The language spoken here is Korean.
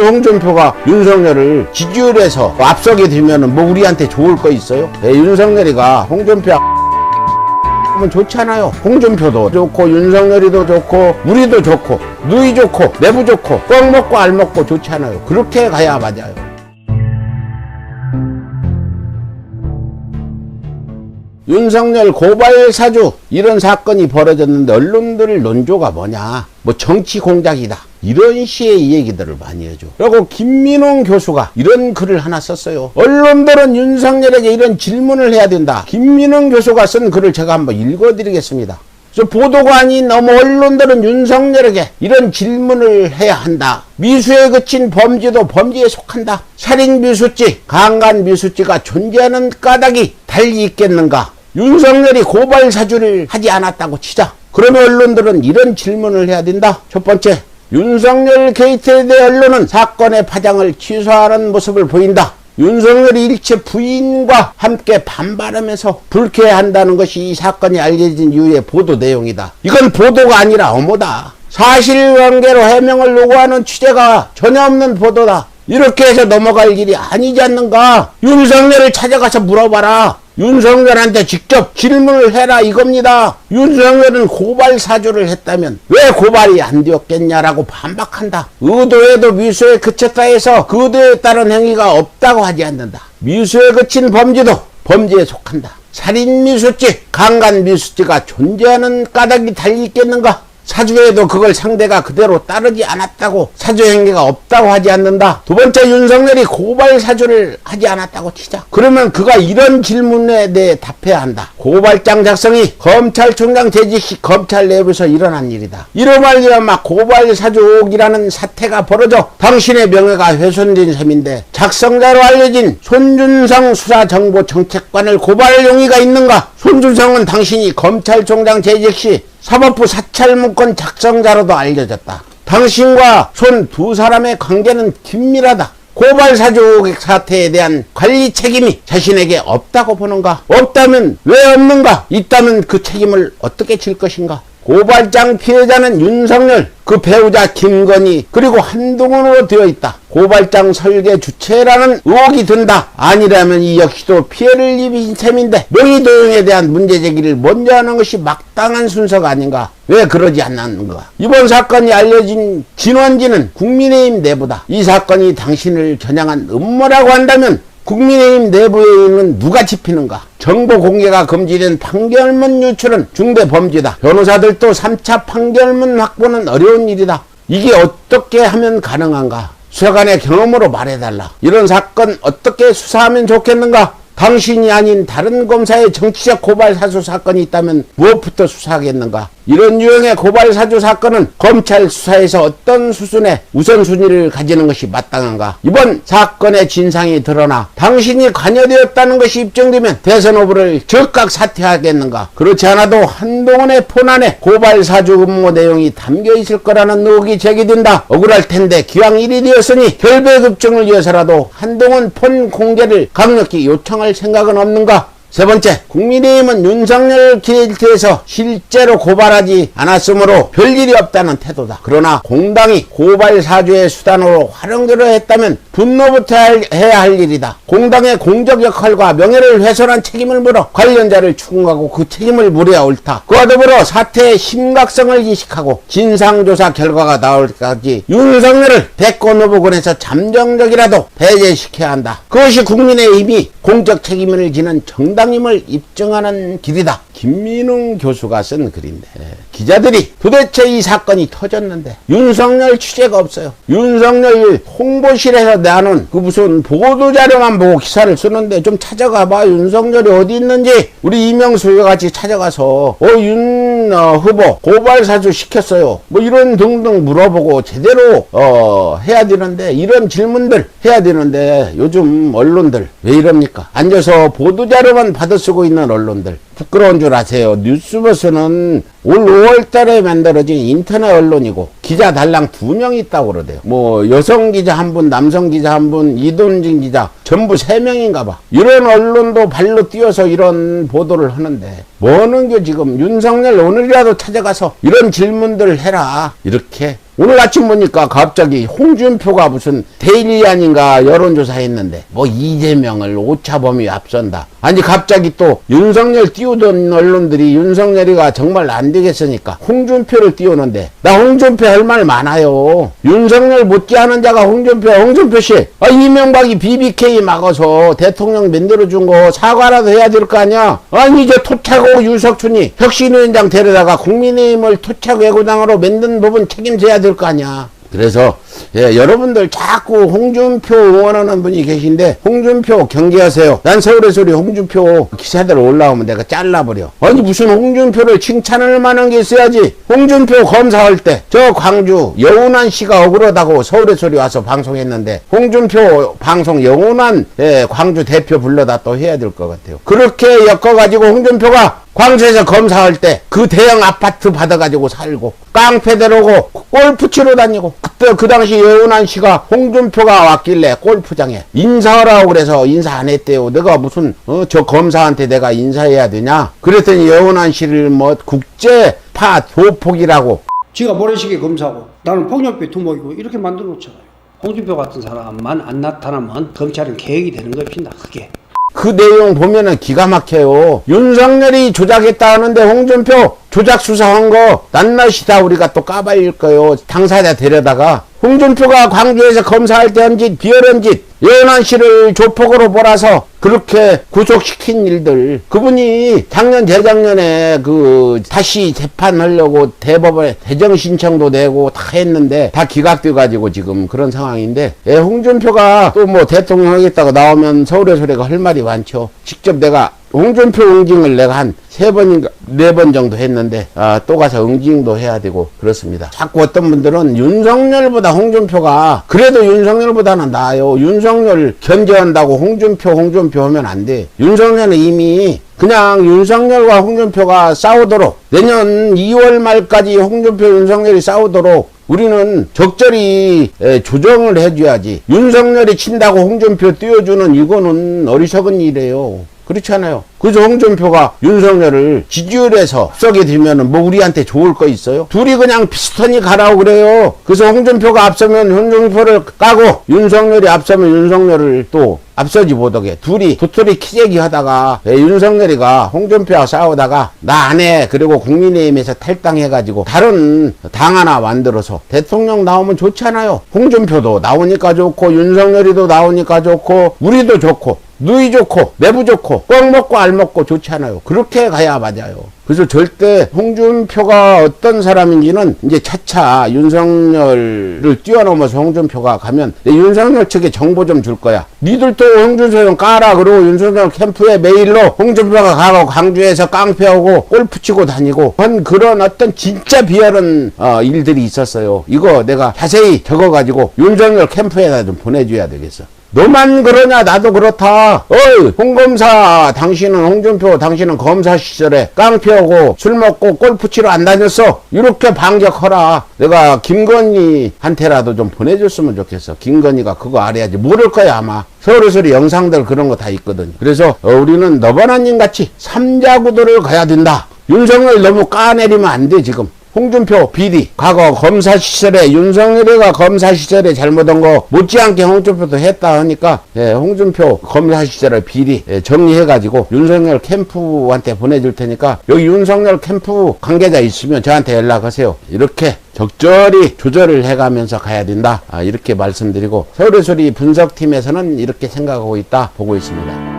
홍준표가 윤석열을 지지율에서 앞서게 되면은 뭐 우리한테 좋을 거 있어요? 윤석열이가 홍준표 하면 좋잖아요. 홍준표도 좋고 윤석열이도 좋고 우리도 좋고 누이 좋고 내부 좋고 꽉 먹고 알 먹고 좋잖아요. 그렇게 가야 맞아요. 윤석열 고발 사주 이런 사건이 벌어졌는데 언론들 논조가 뭐냐, 뭐 정치 공작이다 이런 시의 얘기들을 많이 해줘. 그리고 김민홍 교수가 이런 글을 하나 썼어요. 언론들은 윤석열에게 이런 질문을 해야 된다. 김민홍 교수가 쓴 글을 제가 한번 읽어드리겠습니다. 보도가 아닌 언론들은 윤석열에게 이런 질문을 해야 한다. 미수에 그친 범죄도 범죄에 속한다. 살인 미수죄, 강간 미수죄가 존재하는 까닭이 달리 있겠는가? 윤석열이 고발 사주를 하지 않았다고 치자. 그러면 언론들은 이런 질문을 해야 된다. 첫 번째, 윤석열 게이트에 대해 언론은 사건의 파장을 취소하는 모습을 보인다. 윤석열이 일체 부인과 함께 반발하면서 불쾌해한다는 것이 이 사건이 알려진 이후의 보도 내용이다. 이건 보도가 아니라 엄오다. 사실관계로 해명을 요구하는 취재가 전혀 없는 보도다. 이렇게 해서 넘어갈 일이 아니지 않는가? 윤석열을 찾아가서 물어봐라. 윤석열한테 직접 질문을 해라 이겁니다. 윤석열은 고발 사주를 했다면 왜 고발이 안 되었겠냐라고 반박한다. 의도에도 미수에 그쳤다 해서 그 의도에 따른 행위가 없다고 하지 않는다. 미수에 그친 범죄도 범죄에 속한다. 살인 미수죄, 강간 미수죄가 존재하는 까닭이 달리 있겠는가? 사주에도 그걸 상대가 그대로 따르지 않았다고 사주 행위가 없다고 하지 않는다. 두 번째, 윤석열이 고발 사주를 하지 않았다고 치자. 그러면 그가 이런 질문에 대해 답해야 한다. 고발장 작성이 검찰총장 재직 시 검찰 내부에서 일어난 일이다. 이로 말미암아 고발 사주 의혹이라는 사태가 벌어져 당신의 명예가 훼손된 셈인데 작성자로 알려진 손준성 수사정보정책관을 고발할 용의가 있는가? 손준성은 당신이 검찰총장 재직 시 사법부 사찰문건 작성자로도 알려졌다. 당신과 손 두 사람의 관계는 긴밀하다. 고발사주 사태에 대한 관리 책임이 자신에게 없다고 보는가? 없다면 왜 없는가? 있다면 그 책임을 어떻게 질 것인가? 고발장 피해자는 윤석열, 그 배우자 김건희, 그리고 한동훈으로 되어 있다. 고발장 설계 주체라는 의혹이 든다. 아니라면 이 역시도 피해를 입은 셈인데 명의도용에 대한 문제 제기를 먼저 하는 것이 마땅한 순서가 아닌가? 왜 그러지 않았는가? 이번 사건이 알려진 진원지는 국민의힘 내부다. 이 사건이 당신을 겨냥한 음모라고 한다면 국민의힘 내부에 있는 누가 짚히는가? 정보 공개가 금지된 판결문 유출은 중대 범죄다. 변호사들도 3차 판결문 확보는 어려운 일이다. 이게 어떻게 하면 가능한가? 수사관의 경험으로 말해달라. 이런 사건 어떻게 수사하면 좋겠는가? 당신이 아닌 다른 검사의 정치적 고발 사주 사건이 있다면 무엇부터 수사하겠는가? 이런 유형의 고발 사주 사건은 검찰 수사에서 어떤 수준의 우선순위를 가지는 것이 마땅한가? 이번 사건의 진상이 드러나 당신이 관여되었다는 것이 입증되면 대선 후보를 즉각 사퇴하겠는가? 그렇지 않아도 한동훈의 폰 안에 고발 사주 음모 내용이 담겨 있을 거라는 의혹이 제기된다. 억울할 텐데 기왕 일이 되었으니 결배급증을 위해서라도 한동훈 폰 공개를 강력히 요청할 생각은 없는가? 세 번째, 국민의힘은 윤석열 게이트에서 실제로 고발하지 않았으므로 별일이 없다는 태도다. 그러나 공당이 고발 사주의 수단으로 활용되려 했다면 분노부터 해야 할 일이다. 공당의 공적 역할과 명예를 훼손한 책임을 물어 관련자를 추궁하고 그 책임을 물어야 옳다. 그와 더불어 사태의 심각성을 인식하고 진상조사 결과가 나올 때까지 윤석열을 대권 후보군에서 잠정적이라도 배제시켜야 한다. 그것이 국민의힘이 공적 책임을 지는 정당임을 입증하는 길이다. 김민웅 교수가 쓴 글인데 기자들이 도대체 이 사건이 터졌는데 윤석열 취재가 없어요. 윤석열 홍보실에서 내놓은 그 무슨 보도자료만 보고 기사를 쓰는데 좀 찾아가봐. 윤석열이 어디 있는지 우리 이명수와 같이 찾아가서 윤 후보 고발사주 시켰어요. 뭐 이런 등등 물어보고 제대로 해야 되는데 이런 질문들 해야 되는데 요즘 언론들 왜 이럽니까? 앉아서 보도자료만 받아쓰고 있는 언론들 부끄러운 줄 아세요. 뉴스버스는 올 5월달에 만들어진 인터넷 언론이고 기자 달랑 2명 있다고 그러대요. 뭐 여성 기자 1분, 남성 기자 1분, 이동진 기자 전부 3명인가 봐. 이런 언론도 발로 뛰어서 이런 보도를 하는데 뭐는 게 지금 윤석열 오늘이라도 찾아가서 이런 질문들을 해라 이렇게 오늘 아침 보니까 갑자기 홍준표가 무슨 데일리 아닌가 여론조사 했는데 뭐 이재명을 오차범위 앞선다. 아니 갑자기 또 윤석열 띄우던 언론들이 윤석열이가 정말 안 되겠으니까 홍준표를 띄우는데 나 홍준표 할 말 많아요. 윤석열 못지 않은 자가 홍준표 씨. 이명박이 BBK 막아서 대통령 만들어준 거 사과라도 해야 될 거 아니야. 아니 이제 토착고 유석춘이 혁신위원장 데려다가 국민의힘을 토착외고당으로 만든 부분 책임져야 될 거 아니야. 그래서 여러분들 자꾸 홍준표 응원하는 분이 계신데 홍준표 경계하세요. 난 서울의 소리 홍준표 기사들 올라오면 내가 잘라버려. 아니 무슨 홍준표를 칭찬할 만한 게 있어야지. 홍준표 검사할 때 저 광주 여운한 씨가 억울하다고 서울의 소리 와서 방송했는데 홍준표 방송 여운한 광주 대표 불러다 또 해야 될 것 같아요. 그렇게 엮어가지고 홍준표가 광주에서 검사할 때 그 대형 아파트 받아가지고 살고 깡패 데려오고 골프 치러 다니고 그때 그 당시 여운한 씨가 홍준표가 왔길래 골프장에 인사하라고 그래서 인사 안 했대요. 내가 무슨 저 검사한테 내가 인사해야 되냐 그랬더니 여운한 씨를 뭐 국제파 조폭이라고 지가 모래시계 검사고 나는 폭력배 두목이고 이렇게 만들어 놓잖아요. 홍준표 같은 사람만 안 나타나면 검찰은 개혁이 되는 것입니다. 그게 그 내용 보면은 기가 막혀요. 윤석열이 조작했다 하는데 홍준표 조작 수사한 거 낱낱이 다 우리가 또 까발릴 거예요. 당사자 데려다가 홍준표가 광주에서 검사할 때 한 짓, 비열한 짓, 여운한 씨를 조폭으로 몰아서 그렇게 구속시킨 일들. 그분이 작년, 재작년에 다시 재판하려고 대법원에 대정 신청도 내고 다 했는데 다 기각돼가지고 지금 그런 상황인데, 홍준표가 또 뭐 대통령 하겠다고 나오면 서울의 소리가 할 말이 많죠. 직접 내가 홍준표 응징을 내가 한 3번인가 4번 정도 했는데 또 가서 응징도 해야 되고 그렇습니다. 자꾸 어떤 분들은 윤석열보다 홍준표가 그래도 윤석열보다는 나아요. 윤석열 견제한다고 홍준표 하면 안 돼. 윤석열은 이미 그냥 윤석열과 홍준표가 싸우도록 내년 2월 말까지 홍준표 윤석열이 싸우도록 우리는 적절히 조정을 해줘야지. 윤석열이 친다고 홍준표 띄워주는 이거는 어리석은 일이에요. 그렇지 않아요? 그래서 홍준표가 윤석열을 지지율에서 흡석이 되면은 뭐 우리한테 좋을 거 있어요? 둘이 그냥 비슷하니 가라고 그래요. 그래서 홍준표가 앞서면 홍준표를 까고 윤석열이 앞서면 윤석열을 또 앞서지 못하게 둘이 도토리 키재기 하다가 윤석열이가 홍준표와 싸우다가 나 안 해. 그리고 국민의힘에서 탈당해가지고 다른 당 하나 만들어서 대통령 나오면 좋잖아요. 홍준표도 나오니까 좋고 윤석열이도 나오니까 좋고 우리도 좋고 누이 좋고 내부 좋고 꽉 먹고 알 먹고 좋잖아요. 그렇게 가야 맞아요. 그래서 절대 홍준표가 어떤 사람인지는 이제 차차 윤석열을 뛰어넘어서 홍준표가 가면 내 윤석열 측에 정보 좀 줄 거야. 니들도 홍준표 좀 까라. 그러고 윤석열 캠프에 메일로 홍준표가 가고 광주에서 깡패하고 골프 치고 다니고 한 그런 어떤 진짜 비열한 일들이 있었어요. 이거 내가 자세히 적어가지고 윤석열 캠프에다 좀 보내줘야 되겠어. 너만 그러냐 나도 그렇다. 홍검사 당신은 홍준표 당신은 검사 시절에 깡패하고 술 먹고 골프 치러 안 다녔어. 이렇게 반격하라. 내가 김건희한테라도 좀 보내줬으면 좋겠어. 김건희가 그거 알아야지. 모를 거야 아마. 서울의 소리 영상들 그런 거 다 있거든요. 그래서 우리는 너바나님 같이 삼자구도를 가야 된다. 윤석열 너무 까내리면 안 돼 지금. 홍준표 비리 과거 검사 시절에 윤석열이가 검사 시절에 잘못한 거 못지않게 홍준표도 했다 하니까 홍준표 검사 시절의 비리 정리해가지고 윤석열 캠프한테 보내줄 테니까 여기 윤석열 캠프 관계자 있으면 저한테 연락하세요. 이렇게 적절히 조절을 해가면서 가야 된다. 이렇게 말씀드리고 서울의 소리 분석팀에서는 이렇게 생각하고 있다 보고 있습니다.